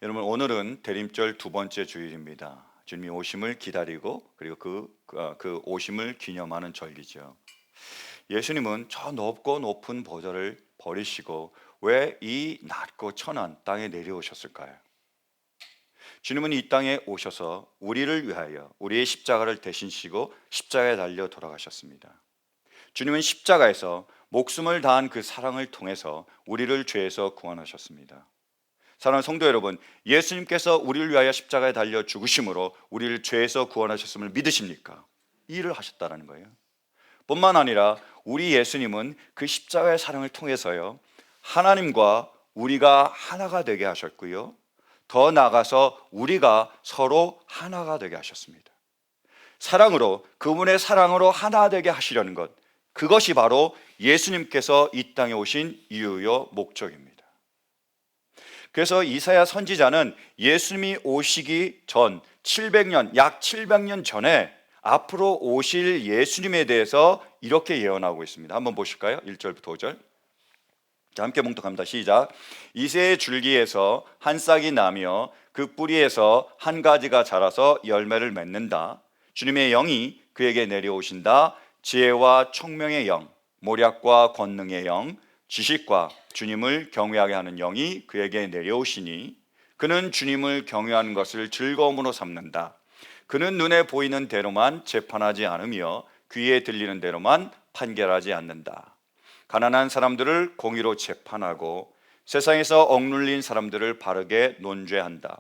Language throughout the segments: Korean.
여러분, 오늘은 대림절 두 번째 주일입니다. 주님이 오심을 기다리고 그리고 그 오심을 기념하는 절기죠. 예수님은 저 높고 높은 보좌를 버리시고 왜 이 낮고 천한 땅에 내려오셨을까요? 주님은 이 땅에 오셔서 우리를 위하여 우리의 십자가를 대신 지고 십자가에 달려 돌아가셨습니다. 주님은 십자가에서 목숨을 다한 그 사랑을 통해서 우리를 죄에서 구원하셨습니다. 사랑하는 성도 여러분, 예수님께서 우리를 위하여 십자가에 달려 죽으심으로 우리를 죄에서 구원하셨음을 믿으십니까? 이 일을 하셨다는 거예요. 뿐만 아니라 우리 예수님은 그 십자가의 사랑을 통해서요, 하나님과 우리가 하나가 되게 하셨고요, 더 나아가서 우리가 서로 하나가 되게 하셨습니다. 사랑으로, 그분의 사랑으로 하나 되게 하시려는 것, 그것이 바로 예수님께서 이 땅에 오신 이유요 목적입니다. 그래서 이사야 선지자는 예수님이 오시기 전 700년, 약 700년 전에 앞으로 오실 예수님에 대해서 이렇게 예언하고 있습니다. 한번 보실까요? 1절부터 5절. 자, 함께 봉독합니다. 시작. 이새의 줄기에서 한 싹이 나며 그 뿌리에서 한 가지가 자라서 열매를 맺는다. 주님의 영이 그에게 내려오신다. 지혜와 총명의 영, 모략과 권능의 영, 지식과 주님을 경외하게 하는 영이 그에게 내려오시니 그는 주님을 경외하는 것을 즐거움으로 삼는다. 그는 눈에 보이는 대로만 재판하지 않으며 귀에 들리는 대로만 판결하지 않는다. 가난한 사람들을 공의로 재판하고 세상에서 억눌린 사람들을 바르게 논죄한다.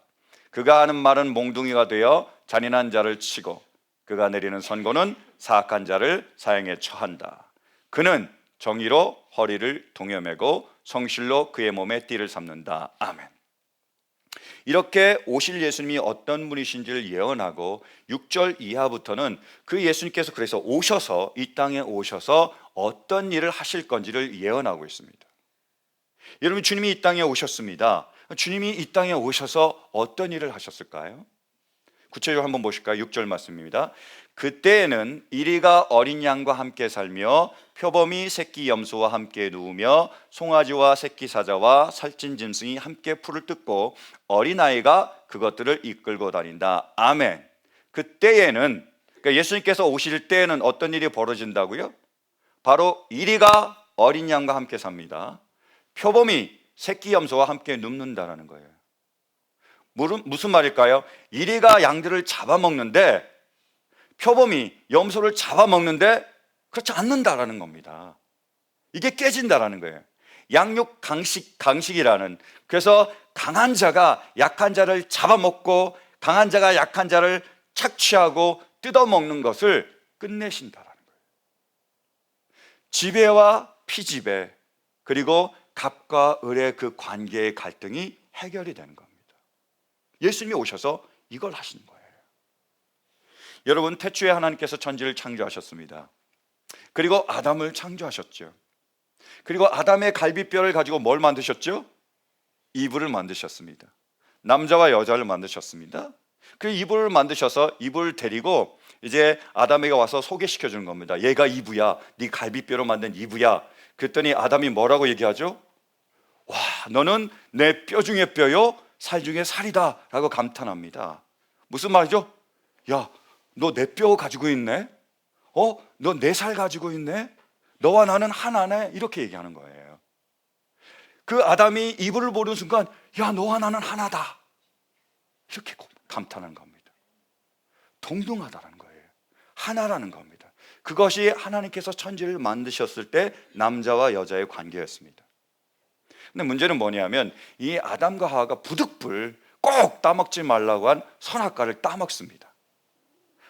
그가 하는 말은 몽둥이가 되어 잔인한 자를 치고 그가 내리는 선고는 사악한 자를 사형에 처한다. 그는 정의로 허리를 동여매고 성실로 그의 몸에 띠를 삼는다. 아멘. 이렇게 오실 예수님이 어떤 분이신지를 예언하고 6절 이하부터는 그 예수님께서 그래서 오셔서 이 땅에 오셔서 어떤 일을 하실 건지를 예언하고 있습니다. 여러분, 주님이 이 땅에 오셨습니다. 주님이 이 땅에 오셔서 어떤 일을 하셨을까요? 구체적으로 한번 보실까요? 6절 말씀입니다. 그때에는 이리가 어린 양과 함께 살며 표범이 새끼 염소와 함께 누우며 송아지와 새끼 사자와 살찐 짐승이 함께 풀을 뜯고 어린아이가 그것들을 이끌고 다닌다. 아멘. 그때에는, 그러니까 예수님께서 오실 때에는 어떤 일이 벌어진다고요? 바로 이리가 어린 양과 함께 삽니다. 표범이 새끼 염소와 함께 눕는다는 거예요. 무슨 말일까요? 이리가 양들을 잡아먹는데 표범이 염소를 잡아먹는데 그렇지 않는다라는 겁니다. 이게 깨진다라는 거예요. 양육 강식이라는, 그래서 강한 자가 약한 자를 잡아먹고 강한 자가 약한 자를 착취하고 뜯어먹는 것을 끝내신다라는 거예요. 지배와 피지배, 그리고 갑과 을의 그 관계의 갈등이 해결이 되는 겁니다. 예수님이 오셔서 이걸 하시는 거예요. 여러분, 태초에 하나님께서 천지를 창조하셨습니다. 그리고 아담을 창조하셨죠. 그리고 아담의 갈비뼈를 가지고 뭘 만드셨죠? 이불을 만드셨습니다. 남자와 여자를 만드셨습니다. 그 이불을 만드셔서 이불을 데리고 이제 아담에게 와서 소개시켜 주는 겁니다. 얘가 이브야, 네 갈비뼈로 만든 이브야. 그랬더니 아담이 뭐라고 얘기하죠? 와, 너는 내 뼈 중에 뼈요, 살 중에 살이다 라고 감탄합니다. 무슨 말이죠? 야, 너 내 뼈 가지고 있네? 너 내 살 가지고 있네? 너와 나는 하나네? 이렇게 얘기하는 거예요. 그 아담이 이불을 보는 순간, 야, 너와 나는 하나다, 이렇게 감탄한 겁니다. 동등하다는 거예요. 하나라는 겁니다. 그것이 하나님께서 천지를 만드셨을 때 남자와 여자의 관계였습니다. 근데 문제는 뭐냐면 이 아담과 하와가 부득불 꼭 따먹지 말라고 한 선악과를 따먹습니다.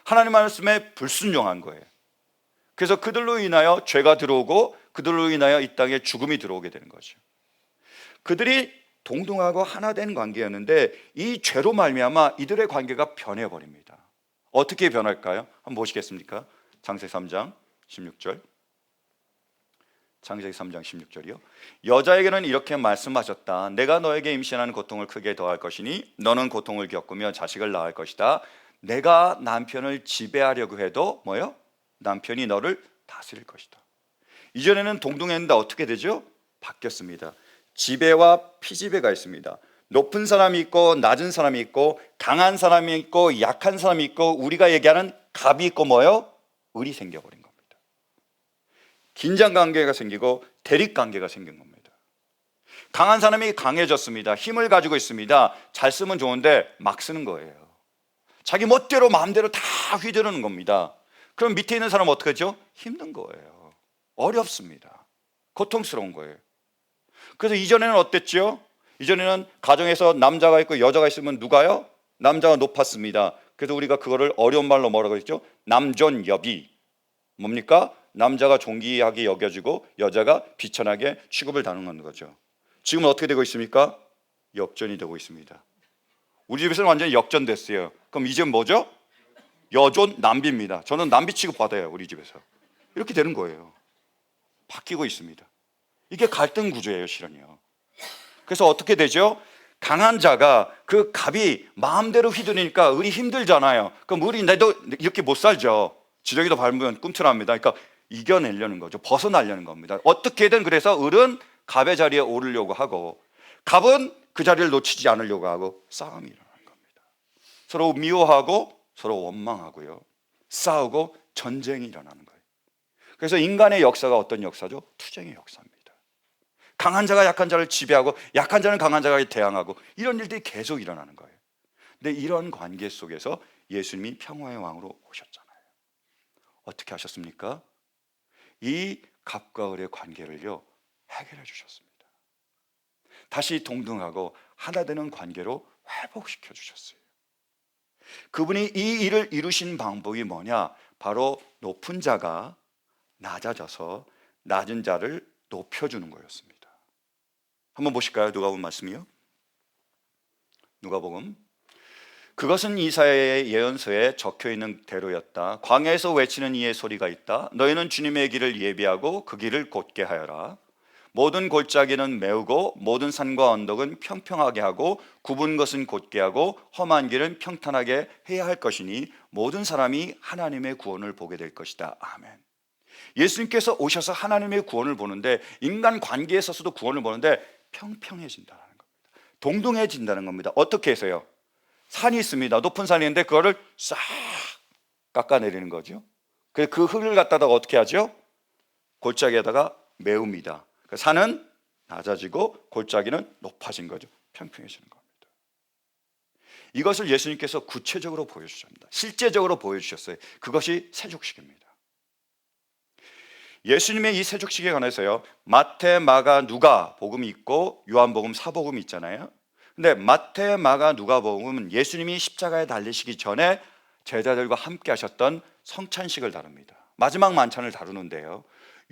하나님 말씀에 불순종한 거예요. 그래서 그들로 인하여 죄가 들어오고 그들로 인하여 이 땅에 죽음이 들어오게 되는 거죠. 그들이 동등하고 하나 된 관계였는데 이 죄로 말미암아 이들의 관계가 변해버립니다. 어떻게 변할까요? 한번 보시겠습니까? 창세기 3장 16절. 창세기 3장 16절이요. 여자에게는 이렇게 말씀하셨다. 내가 너에게 임신하는 고통을 크게 더할 것이니 너는 고통을 겪으며 자식을 낳을 것이다. 내가 남편을 지배하려고 해도 뭐요? 남편이 너를 다스릴 것이다. 이전에는 동등했는데 어떻게 되죠? 바뀌었습니다. 지배와 피지배가 있습니다. 높은 사람이 있고 낮은 사람이 있고 강한 사람이 있고 약한 사람이 있고 우리가 얘기하는 갑이 있고 뭐요? 을이 생겨버린 겁니다. 긴장관계가 생기고 대립관계가 생긴 겁니다. 강한 사람이 강해졌습니다. 힘을 가지고 있습니다. 잘 쓰면 좋은데 막 쓰는 거예요. 자기 멋대로 마음대로 다 휘두르는 겁니다. 그럼 밑에 있는 사람은 어떻게 하죠? 힘든 거예요. 어렵습니다. 고통스러운 거예요. 그래서 이전에는 어땠죠? 이전에는 가정에서 남자가 있고 여자가 있으면 누가요? 남자가 높았습니다. 그래서 우리가 그거를 어려운 말로 뭐라고 했죠? 남존여비. 뭡니까? 남자가 존귀하게 여겨지고 여자가 비천하게 취급을 당하는 거죠. 지금은 어떻게 되고 있습니까? 역전이 되고 있습니다. 우리 집에서는 완전히 역전됐어요. 그럼 이제 뭐죠? 여존 남비입니다. 저는 남비 취급 받아요. 우리 집에서. 이렇게 되는 거예요. 바뀌고 있습니다. 이게 갈등 구조예요, 실은요. 그래서 어떻게 되죠? 강한 자가 그 갑이 마음대로 휘두르니까 을이 힘들잖아요. 그럼 을이 내도 이렇게 못 살죠. 지렁이도 밟으면 꿈틀합니다. 그러니까 이겨내려는 거죠. 벗어나려는 겁니다. 어떻게든 그래서 을은 갑의 자리에 오르려고 하고 갑은 그 자리를 놓치지 않으려고 하고 싸움이 일어나는 겁니다. 서로 미워하고 서로 원망하고요. 싸우고 전쟁이 일어나는 거예요. 그래서 인간의 역사가 어떤 역사죠? 투쟁의 역사입니다. 강한 자가 약한 자를 지배하고 약한 자는 강한 자가 대항하고 이런 일들이 계속 일어나는 거예요. 근데 이런 관계 속에서 예수님이 평화의 왕으로 오셨잖아요. 어떻게 하셨습니까? 이 갑과 을의 관계를요 해결해 주셨습니다. 다시 동등하고 하나 되는 관계로 회복시켜 주셨어요. 그분이 이 일을 이루신 방법이 뭐냐? 바로 높은 자가 낮아져서 낮은 자를 높여주는 거였습니다. 한번 보실까요? 누가복음 말씀이요. 누가복음. 그것은 이사야의 예언서에 적혀있는 대로였다. 광야에서 외치는 이의 소리가 있다. 너희는 주님의 길을 예비하고 그 길을 곧게 하여라. 모든 골짜기는 메우고 모든 산과 언덕은 평평하게 하고 굽은 것은 곧게 하고 험한 길은 평탄하게 해야 할 것이니 모든 사람이 하나님의 구원을 보게 될 것이다. 아멘. 예수님께서 오셔서 하나님의 구원을 보는데 인간 관계에 있어서도 구원을 보는데 평평해진다는 겁니다. 동등해진다는 겁니다. 어떻게 해서요? 산이 있습니다. 높은 산이 있는데 그거를 싹 깎아내리는 거죠. 그 흙을 갖다가 어떻게 하죠? 골짜기에다가 메웁니다. 산은 낮아지고 골짜기는 높아진 거죠. 평평해지는 겁니다. 이것을 예수님께서 구체적으로 보여주셨습니다. 실제적으로 보여주셨어요. 그것이 세족식입니다. 예수님의 이 세족식에 관해서요 마태, 마가, 누가 복음이 있고 요한복음, 사복음이 있잖아요. 근데 마태, 마가, 누가 복음은 예수님이 십자가에 달리시기 전에 제자들과 함께 하셨던 성찬식을 다룹니다. 마지막 만찬을 다루는데요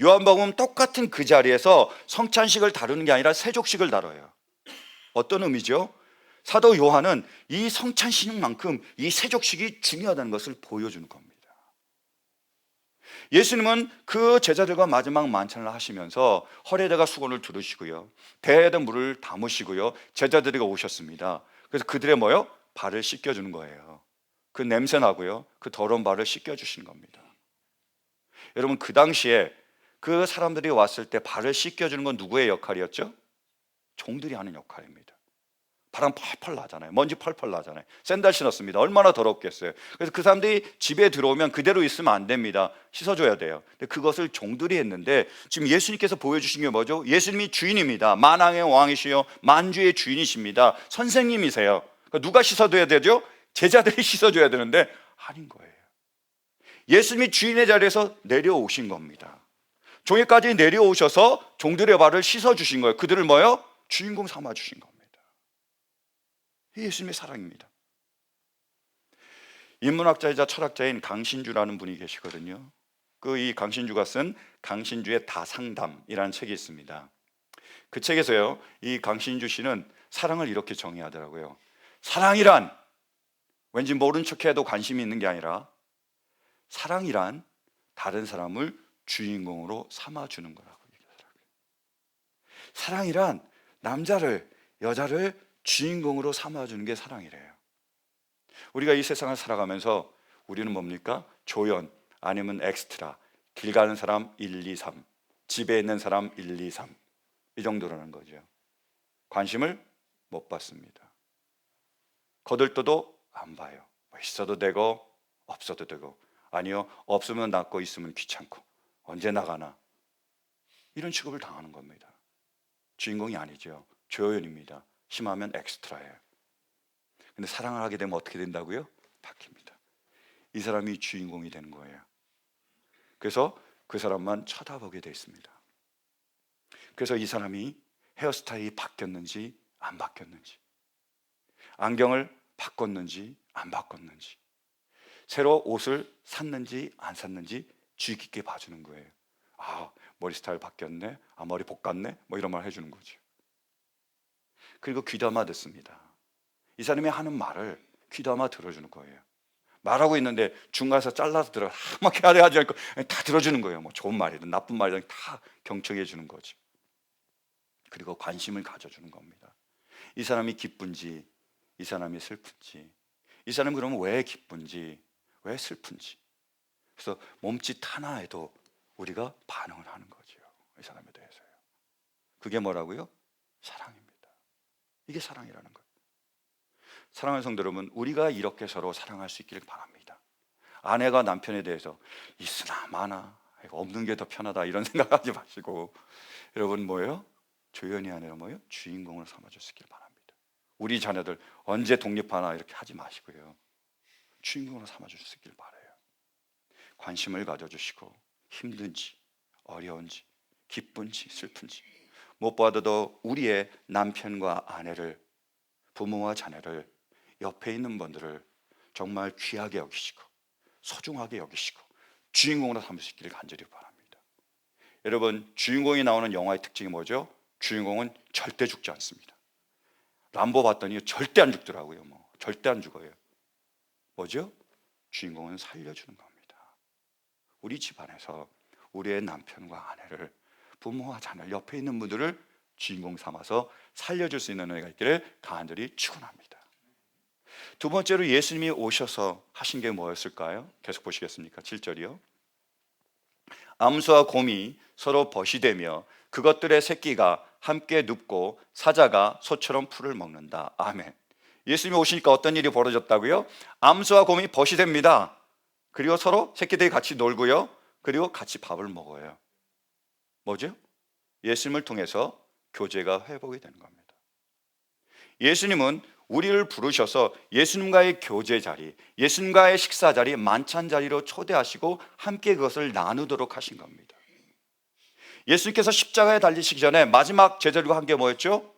요한복음은 똑같은 그 자리에서 성찬식을 다루는 게 아니라 세족식을 다뤄요. 어떤 의미죠? 사도 요한은 이 성찬식만큼 이 세족식이 중요하다는 것을 보여주는 겁니다. 예수님은 그 제자들과 마지막 만찬을 하시면서 헐에다가 수건을 두르시고요 배에다 물을 담으시고요 제자들이 오셨습니다. 그래서 그들의 뭐요? 발을 씻겨주는 거예요. 그 냄새나고요 그 더러운 발을 씻겨주시는 겁니다. 여러분 그 당시에 그 사람들이 왔을 때 발을 씻겨주는 건 누구의 역할이었죠? 종들이 하는 역할입니다. 바람 펄펄 나잖아요. 먼지 펄펄 나잖아요. 샌들 신었습니다. 얼마나 더럽겠어요. 그래서 그 사람들이 집에 들어오면 그대로 있으면 안 됩니다. 씻어줘야 돼요. 근데 그것을 종들이 했는데 지금 예수님께서 보여주신 게 뭐죠? 예수님이 주인입니다. 만왕의 왕이시요 만주의 주인이십니다. 선생님이세요. 그러니까 누가 씻어줘야 되죠? 제자들이 씻어줘야 되는데 아닌 거예요. 예수님이 주인의 자리에서 내려오신 겁니다. 종에까지 내려오셔서 종들의 발을 씻어주신 거예요. 그들을 뭐요? 주인공 삼아주신 겁니다. 예수님의 사랑입니다. 인문학자이자 철학자인 강신주라는 분이 계시거든요. 이 강신주가 쓴 강신주의 다상담이라는 책이 있습니다. 그 책에서요 이 강신주 씨는 사랑을 이렇게 정의하더라고요. 사랑이란 왠지 모른 척해도 관심이 있는 게 아니라 사랑이란 다른 사람을 주인공으로 삼아주는 거라고 얘기하더라고요. 사랑이란 남자를 여자를 주인공으로 삼아주는 게 사랑이래요. 우리가 이 세상을 살아가면서 우리는 뭡니까? 조연 아니면 엑스트라, 길 가는 사람 1, 2, 3, 집에 있는 사람 1, 2, 3 이 정도라는 거죠. 관심을 못 받습니다. 거들떠도 안 봐요. 뭐 있어도 되고 없어도 되고, 아니요, 없으면 낫고 있으면 귀찮고 언제 나가나, 이런 취급을 당하는 겁니다. 주인공이 아니죠. 조연입니다. 심하면 엑스트라예요. 근데 사랑을 하게 되면 어떻게 된다고요? 바뀝니다. 이 사람이 주인공이 되는 거예요. 그래서 그 사람만 쳐다보게 돼 있습니다. 그래서 이 사람이 헤어스타일이 바뀌었는지 안 바뀌었는지, 안경을 바꿨는지 안 바꿨는지, 새로 옷을 샀는지 안 샀는지 주의 깊게 봐주는 거예요. 아, 머리 스타일 바뀌었네, 아, 머리 볶았네, 뭐 이런 말 해주는 거죠. 그리고 귀담아 듣습니다. 이 사람이 하는 말을 귀담아 들어주는 거예요. 말하고 있는데 중간에서 잘라서 들어 막 해야 되지 않고 다 들어주는 거예요. 뭐 좋은 말이든 나쁜 말이든 다 경청해 주는 거죠. 그리고 관심을 가져주는 겁니다. 이 사람이 기쁜지, 이 사람이 슬픈지, 이 사람이 그러면 왜 기쁜지, 왜 슬픈지. 그래서 몸짓 하나에도 우리가 반응을 하는 거죠. 이 사람에 대해서요. 그게 뭐라고요? 사랑입니다. 이게 사랑이라는 거예요. 사랑하는 성도 여러분, 우리가 이렇게 서로 사랑할 수 있기를 바랍니다. 아내가 남편에 대해서 있으나 마나 없는 게 더 편하다 이런 생각하지 마시고, 여러분 뭐예요? 조연이 아니라 뭐예요? 주인공을 삼아주시길 바랍니다. 우리 자녀들 언제 독립하나 이렇게 하지 마시고요, 주인공으로 삼아주시길 바라요. 관심을 가져주시고, 힘든지 어려운지 기쁜지 슬픈지 무엇보다도 우리의 남편과 아내를, 부모와 자녀를, 옆에 있는 분들을 정말 귀하게 여기시고 소중하게 여기시고 주인공으로 삼으시기를 간절히 바랍니다. 여러분, 주인공이 나오는 영화의 특징이 뭐죠? 주인공은 절대 죽지 않습니다. 람보 봤더니 절대 안 죽더라고요. 절대 안 죽어요. 뭐죠? 주인공은 살려주는 겁니다. 우리 집안에서 우리의 남편과 아내를, 부모와 자녀, 옆에 있는 분들을 주인공 삼아서 살려줄 수 있는 은혜가 있기를 간절히 축원합니다. 두 번째로 예수님이 오셔서 하신 게 뭐였을까요? 계속 보시겠습니까? 7절이요. 암소와 곰이 서로 벗이되며 그것들의 새끼가 함께 눕고 사자가 소처럼 풀을 먹는다. 아멘. 예수님이 오시니까 어떤 일이 벌어졌다고요? 암소와 곰이 벗이됩니다. 그리고 서로 새끼들이 같이 놀고요, 그리고 같이 밥을 먹어요. 뭐죠? 예수님을 통해서 교제가 회복이 되는 겁니다. 예수님은 우리를 부르셔서 예수님과의 교제 자리, 예수님과의 식사 자리, 만찬 자리로 초대하시고 함께 그것을 나누도록 하신 겁니다. 예수님께서 십자가에 달리시기 전에 마지막 제자들과 한 게 뭐였죠?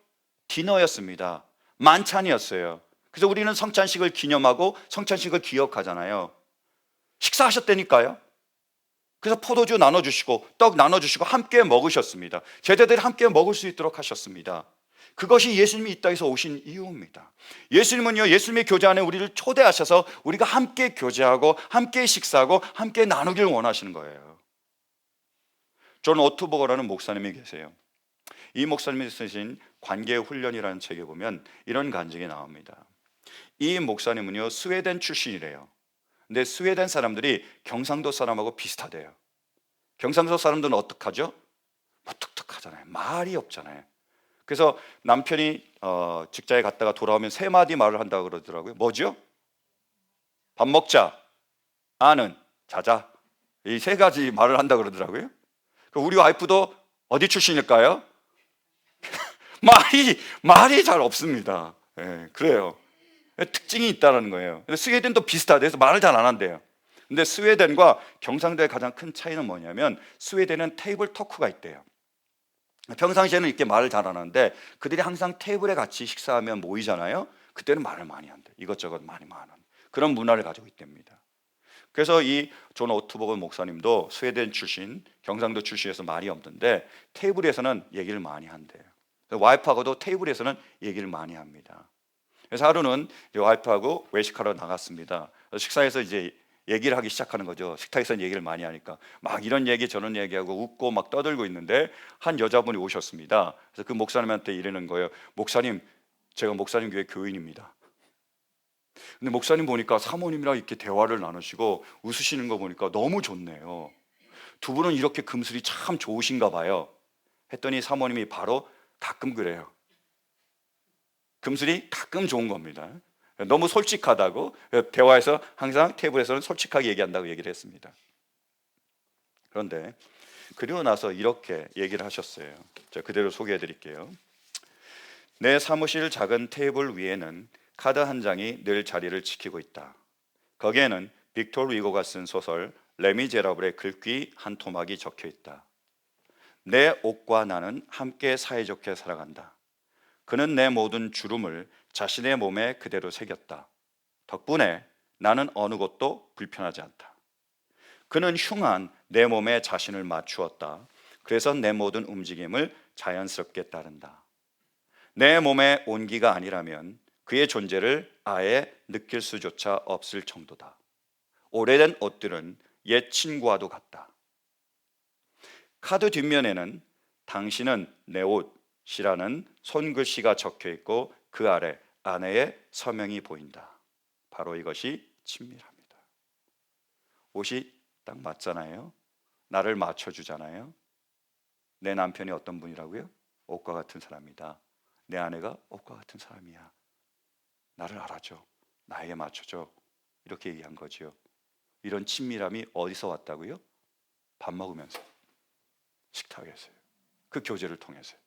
디너였습니다. 만찬이었어요. 그래서 우리는 성찬식을 기념하고 성찬식을 기억하잖아요. 식사하셨다니까요. 그래서 포도주 나눠주시고 떡 나눠주시고 함께 먹으셨습니다. 제자들이 함께 먹을 수 있도록 하셨습니다. 그것이 예수님이 이 땅에서 오신 이유입니다. 예수님은요, 예수님의 교제 안에 우리를 초대하셔서 우리가 함께 교제하고 함께 식사하고 함께 나누길 원하시는 거예요. 존 오트버거라는 목사님이 계세요. 이 목사님이 쓰신 관계의 훈련이라는 책에 보면 이런 간증이 나옵니다. 이 목사님은요, 스웨덴 출신이래요. 근데 스웨덴 사람들이 경상도 사람하고 비슷하대요. 경상도 사람들은 어떡하죠? 무뚝뚝하잖아요. 말이 없잖아요. 그래서 남편이 직장에 갔다가 돌아오면 세 마디 말을 한다고 그러더라고요. 뭐죠? 밥 먹자, 아는, 자자, 이 세 가지 말을 한다고 그러더라고요. 우리 와이프도 어디 출신일까요? 말이 잘 없습니다. 예, 그래요. 특징이 있다는 거예요. 스웨덴도 비슷하대요. 그래서 말을 잘 안 한대요. 근데 스웨덴과 경상도의 가장 큰 차이는 뭐냐면 스웨덴은 테이블 토크가 있대요. 평상시에는 이렇게 말을 잘 안 하는데 그들이 항상 테이블에 같이 식사하면 모이잖아요. 그때는 말을 많이 한대. 이것저것 많이 하는 그런 문화를 가지고 있답니다. 그래서 이 존 오트버거 목사님도 스웨덴 출신, 경상도 출신에서 말이 없는데 테이블에서는 얘기를 많이 한대요. 와이프하고도 테이블에서는 얘기를 많이 합니다. 그래서 하루는 와이프하고 외식하러 나갔습니다. 식사에서 이제 얘기를 하기 시작하는 거죠. 식탁에서는 얘기를 많이 하니까 막 이런 얘기 저런 얘기하고 웃고 막 떠들고 있는데 한 여자분이 오셨습니다. 그래서 그 목사님한테 이러는 거예요. 목사님, 제가 목사님 교회 교인입니다. 근데 목사님 보니까 사모님이랑 이렇게 대화를 나누시고 웃으시는 거 보니까 너무 좋네요. 두 분은 이렇게 금슬이 참 좋으신가 봐요. 했더니 사모님이 바로 가끔 그래요. 금술이 가끔 좋은 겁니다. 너무 솔직하다고 대화에서 항상 테이블에서는 솔직하게 얘기한다고 얘기를 했습니다. 그런데 그리고 나서 이렇게 얘기를 하셨어요. 자, 그대로 소개해 드릴게요. 내 사무실 작은 테이블 위에는 카드 한 장이 늘 자리를 지키고 있다. 거기에는 빅토르 위고가 쓴 소설 레미제라블의 글귀 한 토막이 적혀 있다. 내 옷과 나는 함께 사이좋게 살아간다. 그는 내 모든 주름을 자신의 몸에 그대로 새겼다. 덕분에 나는 어느 곳도 불편하지 않다. 그는 흉한 내 몸에 자신을 맞추었다. 그래서 내 모든 움직임을 자연스럽게 따른다. 내 몸의 온기가 아니라면 그의 존재를 아예 느낄 수조차 없을 정도다. 오래된 옷들은 옛 친구와도 같다. 카드 뒷면에는 당신은 내 옷이라는 손글씨가 적혀 있고 그 아래 아내의 서명이 보인다. 바로 이것이 친밀합니다. 옷이 딱 맞잖아요. 나를 맞춰주잖아요. 내 남편이 어떤 분이라고요? 옷과 같은 사람이다. 내 아내가 옷과 같은 사람이야. 나를 알아줘. 나에게 맞춰줘. 이렇게 얘기한 거지요. 이런 친밀함이 어디서 왔다고요? 밥 먹으면서, 식탁에서요. 그 교제를 통해서요.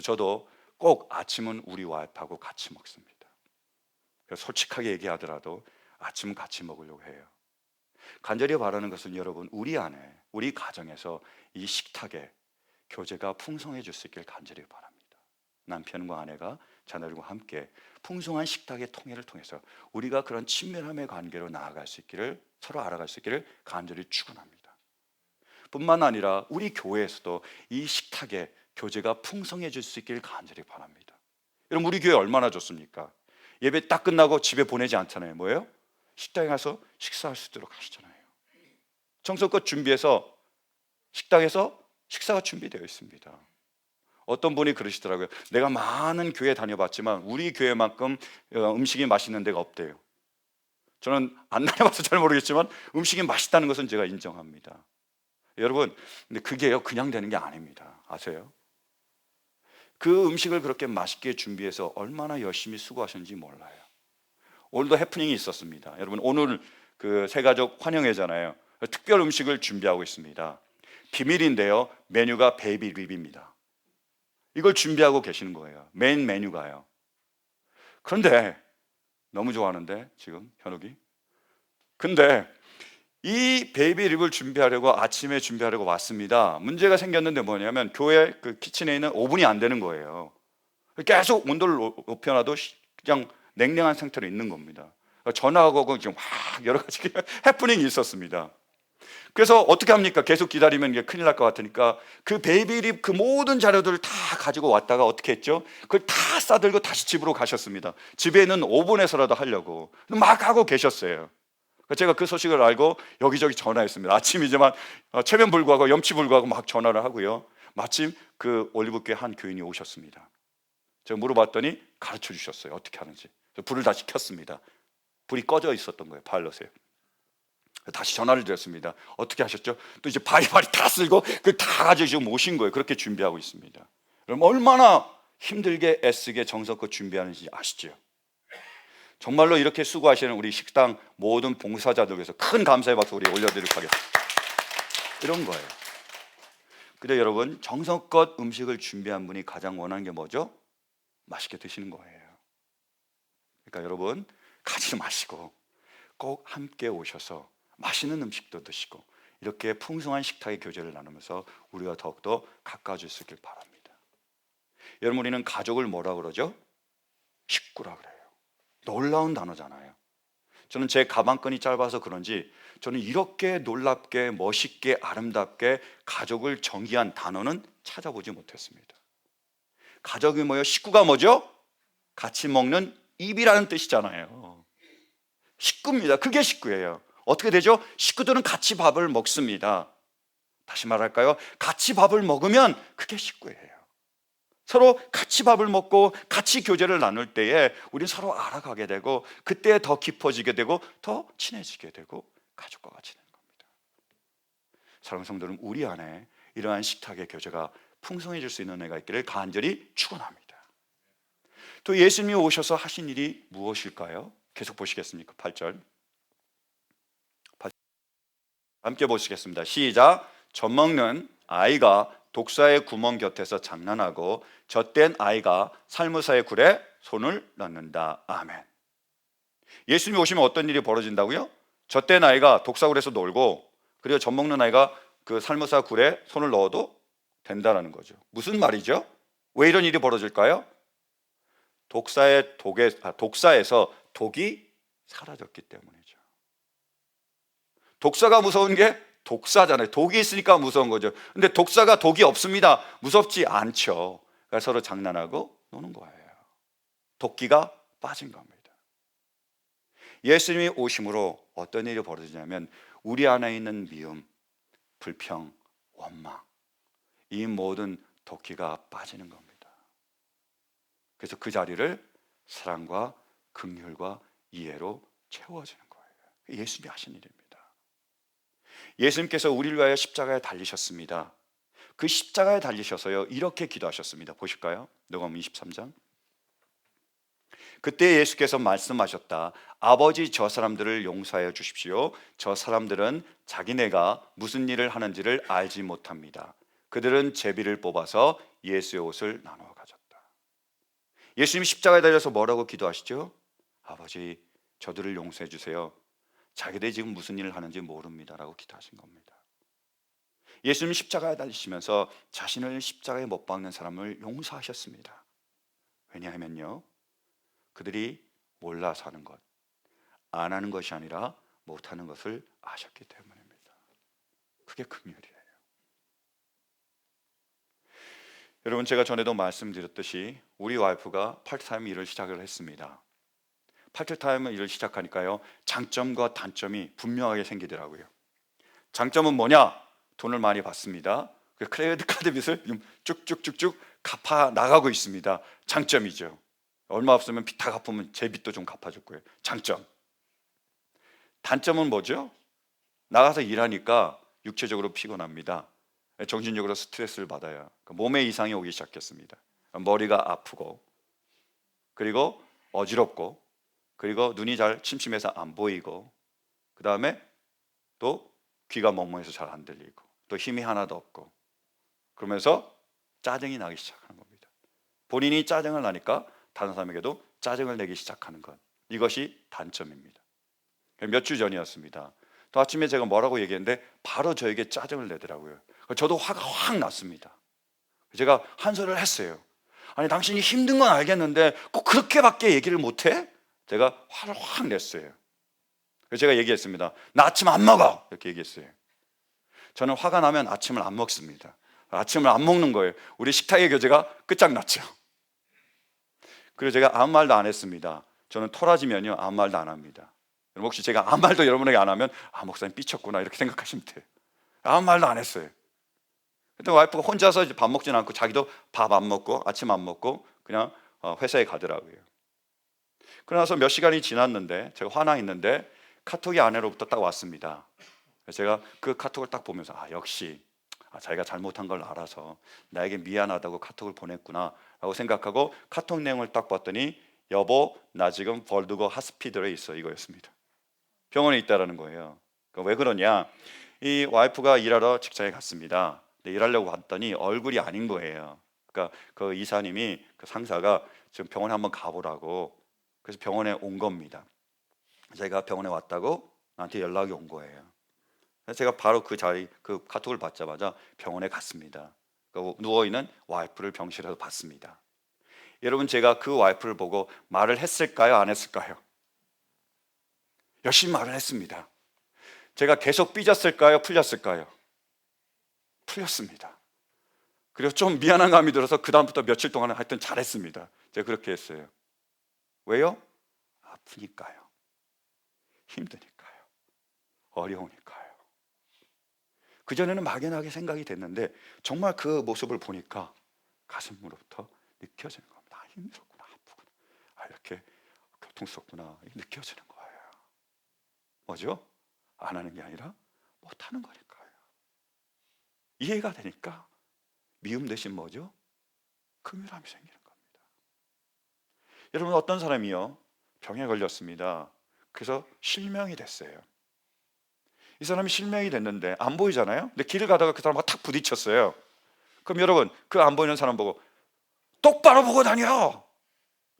저도 꼭 아침은 우리 와이프하고 같이 먹습니다. 솔직하게 얘기하더라도 아침은 같이 먹으려고 해요. 간절히 바라는 것은 여러분, 우리 안에, 우리 가정에서 이 식탁에 교제가 풍성해질 수 있길 간절히 바랍니다. 남편과 아내가 자녀들과 함께 풍성한 식탁의 통해를 통해서 우리가 그런 친밀함의 관계로 나아갈 수 있기를, 서로 알아갈 수 있기를 간절히 축원합니다. 뿐만 아니라 우리 교회에서도 이 식탁에 교제가 풍성해질 수 있기를 간절히 바랍니다. 여러분, 우리 교회 얼마나 좋습니까? 예배 딱 끝나고 집에 보내지 않잖아요. 뭐예요? 식당에 가서 식사할 수 있도록 하시잖아요. 정성껏 준비해서 식당에서 식사가 준비되어 있습니다. 어떤 분이 그러시더라고요. 내가 많은 교회 다녀봤지만 우리 교회만큼 음식이 맛있는 데가 없대요. 저는 안 다녀봐서 잘 모르겠지만 음식이 맛있다는 것은 제가 인정합니다. 여러분, 근데 그게요 그냥 되는 게 아닙니다. 아세요? 그 음식을 그렇게 맛있게 준비해서 얼마나 열심히 수고하셨는지 몰라요. 오늘도 해프닝이 있었습니다. 여러분, 오늘 그 새가족 환영회잖아요. 특별 음식을 준비하고 있습니다. 비밀인데요, 메뉴가 베이비 립입니다. 이걸 준비하고 계시는 거예요. 메인 메뉴가요. 그런데 너무 좋아하는데 지금 현욱이. 근데 이 베이비 립을 준비하려고 아침에 준비하려고 왔습니다. 문제가 생겼는데 뭐냐면 교회 그 키친에 있는 오븐이 안 되는 거예요. 계속 온도를 높여놔도 그냥 냉랭한 상태로 있는 겁니다. 전화하고 지금 막 여러 가지 해프닝이 있었습니다. 그래서 어떻게 합니까? 계속 기다리면 이게 큰일 날 것 같으니까 그 베이비립 그 모든 자료들을 다 가지고 왔다가 어떻게 했죠? 그걸 다 싸들고 다시 집으로 가셨습니다. 집에 있는 오븐에서라도 하려고 막 하고 계셨어요. 제가 그 소식을 알고 여기저기 전화했습니다. 아침이지만 체면불구하고 염치불구하고 막 전화를 하고요. 마침 그 올리브교회 한 교인이 오셨습니다. 제가 물어봤더니 가르쳐 주셨어요. 어떻게 하는지. 불을 다시 켰습니다. 불이 꺼져 있었던 거예요. 바일럿에. 다시 전화를 드렸습니다. 어떻게 하셨죠? 또 이제 바리바리 다 쓸고 그 다 가지고 지금 오신 거예요. 그렇게 준비하고 있습니다. 그럼 얼마나 힘들게 애쓰게 정성껏 준비하는지 아시죠? 정말로 이렇게 수고하시는 우리 식당 모든 봉사자들 위해서 큰 감사의 박수 우리 올려드리도록 하겠습니다. 이런 거예요. 근데 여러분, 정성껏 음식을 준비한 분이 가장 원하는 게 뭐죠? 맛있게 드시는 거예요. 그러니까 여러분, 가지 마시고 꼭 함께 오셔서 맛있는 음식도 드시고 이렇게 풍성한 식탁의 교제를 나누면서 우리가 더욱더 가까워질 수 있길 바랍니다. 여러분, 우리는 가족을 뭐라 그러죠? 식구라 그래요. 놀라운 단어잖아요. 저는 제 가방끈이 짧아서 그런지 저는 이렇게 놀랍게 멋있게 아름답게 가족을 정의한 단어는 찾아보지 못했습니다. 가족이 뭐예요? 식구가 뭐죠? 같이 먹는 입이라는 뜻이잖아요. 식구입니다. 그게 식구예요. 어떻게 되죠? 식구들은 같이 밥을 먹습니다. 다시 말할까요? 같이 밥을 먹으면 그게 식구예요. 서로 같이 밥을 먹고 같이 교제를 나눌 때에 우리는 서로 알아가게 되고 그때 더 깊어지게 되고 더 친해지게 되고 가족과 같이 되는 겁니다. 사랑하는 성도는 우리 안에 이러한 식탁의 교제가 풍성해질 수 있는 은혜가 있기를 간절히 축원합니다. 또 예수님이 오셔서 하신 일이 무엇일까요? 계속 보시겠습니까? 8절 함께 보시겠습니다. 시작. 젖먹는 아이가 독사의 구멍 곁에서 장난하고 젖된 아이가 살무사의 굴에 손을 넣는다. 아멘. 예수님이 오시면 어떤 일이 벌어진다고요? 젖된 아이가 독사굴에서 놀고, 그리고 젖먹는 아이가 그 살무사 굴에 손을 넣어도 된다는 거죠. 무슨 말이죠? 왜 이런 일이 벌어질까요? 독사에서 독이 사라졌기 때문이죠. 독사가 무서운 게 독사잖아요. 독이 있으니까 무서운 거죠. 근데 독사가 독이 없습니다. 무섭지 않죠. 그러니까 서로 장난하고 노는 거예요. 도끼가 빠진 겁니다. 예수님이 오심으로 어떤 일이 벌어지냐면 우리 안에 있는 미움, 불평, 원망, 이 모든 도끼가 빠지는 겁니다. 그래서 그 자리를 사랑과 긍휼과 이해로 채워지는 거예요. 예수님이 하신 일입니다. 예수님께서 우리를 위하여 십자가에 달리셨습니다. 그 십자가에 달리셔서요 이렇게 기도하셨습니다. 보실까요? 누가복음 23장. 그때 예수께서 말씀하셨다. 아버지, 저 사람들을 용서하여 주십시오. 저 사람들은 자기네가 무슨 일을 하는지를 알지 못합니다. 그들은 제비를 뽑아서 예수의 옷을 나누어 가졌다. 예수님이 십자가에 달려서 뭐라고 기도하시죠? 아버지, 저들을 용서해 주세요. 자기들이 지금 무슨 일을 하는지 모릅니다 라고 기도하신 겁니다. 예수님이 십자가에 달리시면서 자신을 십자가에 못 박는 사람을 용서하셨습니다. 왜냐하면요 그들이 몰라서 하는 것, 안 하는 것이 아니라 못하는 것을 아셨기 때문입니다. 그게 긍휼이에요. 여러분, 제가 전에도 말씀드렸듯이 우리 와이프가 파트타임 일을 시작을 했습니다. 파트타임 일을 시작하니까요 장점과 단점이 분명하게 생기더라고요. 장점은 뭐냐? 돈을 많이 받습니다. 크레디트 카드 빚을 쭉쭉쭉쭉 갚아 나가고 있습니다. 장점이죠. 얼마 없으면 빚 다 갚으면 제 빚도 좀 갚아줄 거예요. 장점. 단점은 뭐죠? 나가서 일하니까 육체적으로 피곤합니다. 정신적으로 스트레스를 받아요. 몸에 이상이 오기 시작했습니다. 머리가 아프고, 그리고 어지럽고, 그리고 눈이 잘 침침해서 안 보이고, 그 다음에 또 귀가 멍멍해서 잘 안 들리고, 또 힘이 하나도 없고, 그러면서 짜증이 나기 시작하는 겁니다. 본인이 짜증을 나니까 다른 사람에게도 짜증을 내기 시작하는 것, 이것이 단점입니다. 몇 주 전이었습니다. 또 아침에 제가 뭐라고 얘기했는데 바로 저에게 짜증을 내더라고요. 저도 화가 확 났습니다. 제가 한 소리를 했어요. 아니, 당신이 힘든 건 알겠는데 꼭 그렇게밖에 얘기를 못해? 제가 화를 확 냈어요. 그래서 제가 얘기했습니다. 나 아침 안 먹어! 이렇게 얘기했어요. 저는 화가 나면 아침을 안 먹습니다. 아침을 안 먹는 거예요. 우리 식탁의 교제가 끝장났죠. 그래서 제가 아무 말도 안 했습니다. 저는 토라지면요 아무 말도 안 합니다. 혹시 제가 아무 말도 여러분에게 안 하면 목사님 삐쳤구나 이렇게 생각하시면 돼요. 아무 말도 안 했어요. 그때 와이프가 혼자서 밥 먹지는 않고 자기도 밥 안 먹고 아침 안 먹고 그냥 회사에 가더라고요. 그러고 나서 몇 시간이 지났는데 제가 화나 있는데 카톡이 아내로부터 딱 왔습니다. 제가 그 카톡을 딱 보면서 역시 자기가 잘못한 걸 알아서 나에게 미안하다고 카톡을 보냈구나 라고 생각하고 카톡 내용을 딱 봤더니 여보, 나 지금 벌드거 하스피들에 있어, 이거였습니다. 병원에 있다라는 거예요. 왜 그러냐, 이 와이프가 일하러 직장에 갔습니다. 일하려고 봤더니 얼굴이 아닌 거예요. 그러니까 그 이사님이, 그 상사가 지금 병원에 한번 가보라고, 그래서 병원에 온 겁니다. 제가 병원에 왔다고 나한테 연락이 온 거예요. 그래서 제가 바로 그 자리, 그 카톡을 받자마자 병원에 갔습니다. 누워있는 와이프를 병실에서 봤습니다. 여러분, 제가 그 와이프를 보고 말을 했을까요? 안 했을까요? 열심히 말을 했습니다. 제가 계속 삐졌을까요? 풀렸을까요? 풀렸습니다. 그리고 좀 미안한 감이 들어서 그 다음부터 며칠 동안은 하여튼 잘했습니다. 제가 그렇게 했어요. 왜요? 아프니까요. 힘드니까요. 어려우니까요. 그전에는 막연하게 생각이 됐는데 정말 그 모습을 보니까 가슴으로부터 느껴지는 겁니다. 힘들었구나, 아프구나, 이렇게 고통스럽구나, 느껴지는 거예요. 뭐죠? 안 하는 게 아니라 못하는 거니까요. 이해가 되니까 미움 대신 뭐죠? 긍휼함이 생기는 겁니다. 여러분, 어떤 사람이요, 병에 걸렸습니다. 그래서 실명이 됐어요. 이 사람이 실명이 됐는데 안 보이잖아요. 근데 길을 가다가 그 사람하고 탁 부딪혔어요. 그럼 여러분, 그 안 보이는 사람 보고 똑바로 보고 다녀,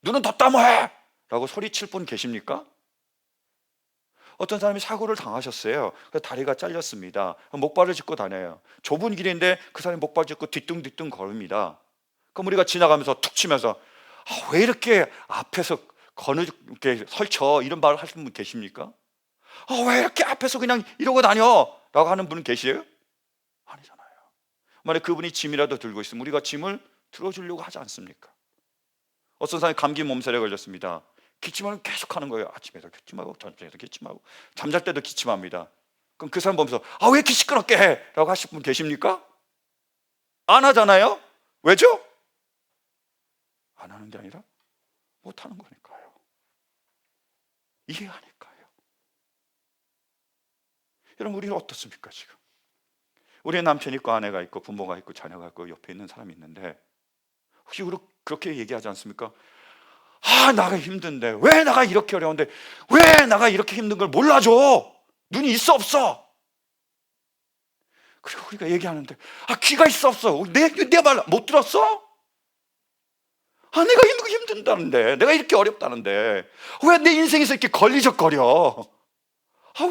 눈은 덧담해 라고 소리칠 분 계십니까? 어떤 사람이 사고를 당하셨어요. 다리가 잘렸습니다. 목발을 짚고 다녀요. 좁은 길인데 그 사람이 목발 짚고 뒤뚱뒤뚱 걸읍니다. 그럼 우리가 지나가면서 툭 치면서 왜 이렇게 앞에서 이렇게 설쳐, 이런 말을 하시는 분 계십니까? 왜 이렇게 앞에서 그냥 이러고 다녀 라고 하는 분은 계세요? 아니잖아요. 만약 그분이 짐이라도 들고 있으면 우리가 짐을 들어주려고 하지 않습니까? 어떤 사람이 감기 몸살에 걸렸습니다. 기침을 계속 하는 거예요. 아침에도 기침하고 저녁에도 기침하고 잠잘 때도 기침합니다. 그럼 그 사람 보면서 왜 이렇게 시끄럽게 해? 라고 하실 분 계십니까? 안 하잖아요. 왜죠? 안 하는 게 아니라 못 하는 거니까요. 이해하니까요. 여러분, 우리는 어떻습니까? 지금 우리의 남편이 있고 아내가 있고 부모가 있고 자녀가 있고 옆에 있는 사람이 있는데 혹시 그렇게 얘기하지 않습니까? 나가 힘든데, 왜 나가 이렇게 어려운데, 왜 나가 이렇게 힘든 걸 몰라줘? 눈이 있어 없어? 그리고 우리가 얘기하는데 귀가 있어 없어? 내 말 못 들었어? 내가 힘든다는데, 내가 이렇게 어렵다는데 왜 내 인생에서 이렇게 걸리적거려?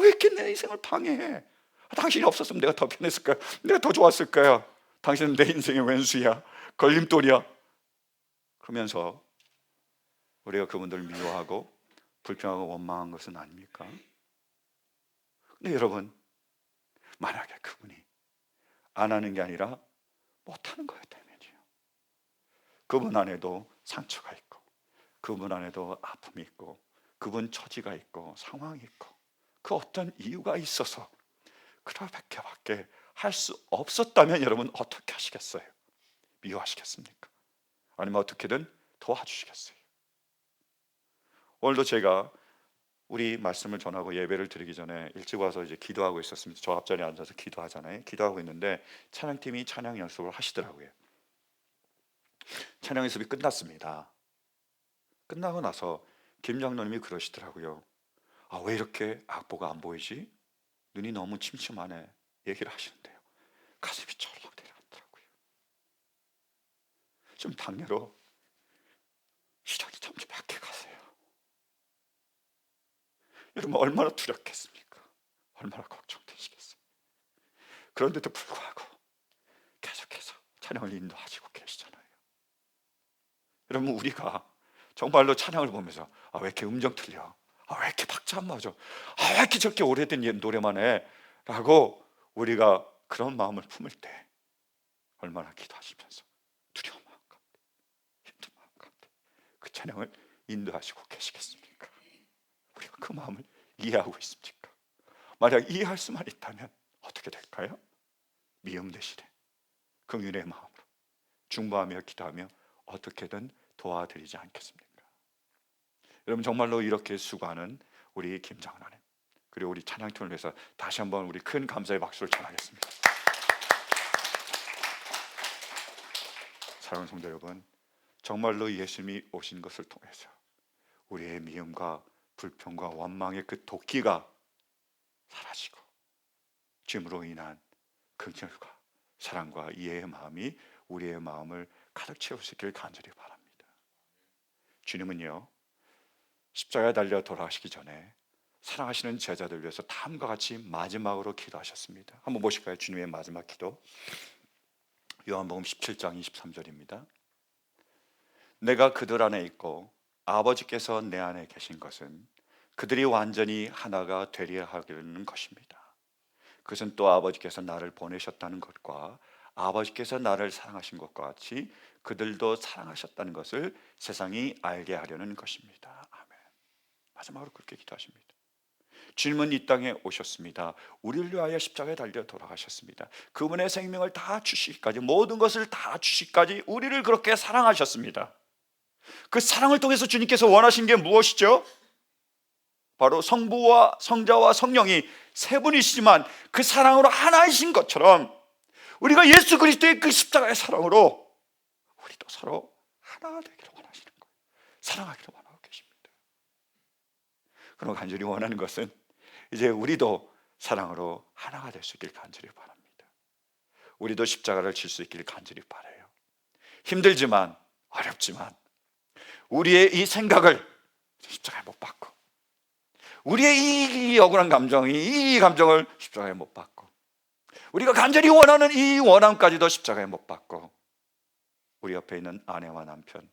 왜 이렇게 내 인생을 방해해? 당신이 없었으면 내가 더 편했을 거야. 내가 더 좋았을 거야. 당신은 내 인생의 왼수야, 걸림돌이야. 그러면서 우리가 그분들을 미워하고 불평하고 원망한 것은 아닙니까? 근데 여러분, 만약에 그분이 안 하는 게 아니라 못하는 거였다면요, 그분 안에도 상처가 있고 그분 안에도 아픔이 있고 그분 처지가 있고 상황이 있고 그 어떤 이유가 있어서 그렇게밖에 할 수 없었다면 여러분 어떻게 하시겠어요? 미워하시겠습니까? 아니면 어떻게든 도와주시겠어요? 오늘도 제가 우리 말씀을 전하고 예배를 드리기 전에 일찍 와서 이제 기도하고 있었습니다. 저 앞자리에 앉아서 기도하잖아요. 기도하고 있는데 찬양팀이 찬양 연습을 하시더라고요. 찬양 연습이 끝났습니다. 끝나고 나서 김 장로님이 그러시더라고요. 왜 이렇게 악보가 안 보이지? 눈이 너무 침침하네, 얘기를 하시는데요, 가슴이 철렁 내려앉더라고요. 좀 당뇨로 시력이 점점 약해 가세요. 여러분, 얼마나 두렵겠습니까? 얼마나 걱정되시겠어요? 그런데도 불구하고 계속해서 찬양을 인도하시고 계시잖아요. 여러분, 우리가 정말로 찬양을 보면서 왜 이렇게 음정 틀려? 왜 이렇게 박자 안 맞아? 왜 이렇게 저렇게 오래된 옛 노래만 해? 라고 우리가 그런 마음을 품을 때 얼마나 기도하시면서 두려운 마음 가운데, 힘든 마음 가운데 그 찬양을 인도하시고 계시겠습니까? 우리가 그 마음을 이해하고 있습니까? 만약 이해할 수만 있다면 어떻게 될까요? 미움 대신에 긍휼의 마음으로 중보하며 기도하며 어떻게든 도와드리지 않겠습니까? 여러분, 정말로 이렇게 수고하는 우리 김장은 하나님, 그리고 우리 찬양팀을 위해서 다시 한번 우리 큰 감사의 박수를 전하겠습니다. 사랑하는 성도 여러분, 정말로 예수님이 오신 것을 통해서 우리의 미움과 불평과 원망의 그 도끼가 사라지고 주님으로 인한 긍휼과 사랑과 이해의 마음이 우리의 마음을 가득 채우시길 간절히 바랍니다. 주님은요, 십자가에 달려 돌아가시기 전에 사랑하시는 제자들 위해서 다음과 같이 마지막으로 기도하셨습니다. 한번 보실까요? 주님의 마지막 기도, 요한복음 17장 23절입니다. 내가 그들 안에 있고 아버지께서 내 안에 계신 것은 그들이 완전히 하나가 되려 하려는 것입니다. 그것은 또 아버지께서 나를 보내셨다는 것과 아버지께서 나를 사랑하신 것과 같이 그들도 사랑하셨다는 것을 세상이 알게 하려는 것입니다. 아멘. 마지막으로 그렇게 기도하십니다. 주님은 이 땅에 오셨습니다. 우리를 위하여 십자가에 달려 돌아가셨습니다. 그분의 생명을 다 주시기까지, 모든 것을 다 주시기까지 우리를 그렇게 사랑하셨습니다. 그 사랑을 통해서 주님께서 원하신 게 무엇이죠? 바로 성부와 성자와 성령이 세 분이시지만 그 사랑으로 하나이신 것처럼 우리가 예수 그리스도의 그 십자가의 사랑으로 우리도 서로 하나가 되기를 원하시는 거예요. 사랑하기를 원하고 계십니다. 그럼 간절히 원하는 것은 이제 우리도 사랑으로 하나가 될 수 있길 간절히 바랍니다. 우리도 십자가를 질 수 있기를 간절히 바라요. 힘들지만, 어렵지만 우리의 이 생각을 십자가에 못 박고, 우리의 이 억울한 감정이, 이 감정을 십자가에 못 박고, 우리가 간절히 원하는 이 원함까지도 십자가에 못 박고, 우리 옆에 있는 아내와 남편,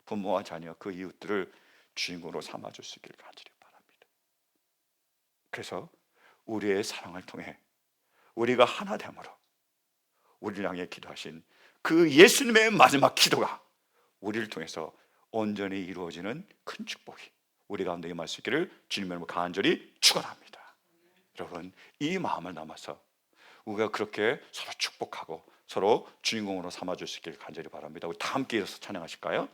부모와 자녀, 그 이웃들을 주인공으로 삼아줄 수 있기를 간절히 바랍니다. 그래서 우리의 사랑을 통해 우리가 하나됨으로 우리를 향해 기도하신 그 예수님의 마지막 기도가 우리를 통해서 온전히 이루어지는 큰 축복이 우리 가운데 임할 수 있기를 주님의 이름으로 간절히 축원합니다. 여러분, 이 마음을 담아서 우리가 그렇게 서로 축복하고 서로 주인공으로 삼아줄 수 있기를 간절히 바랍니다. 우리 다 함께 일어서 찬양하실까요?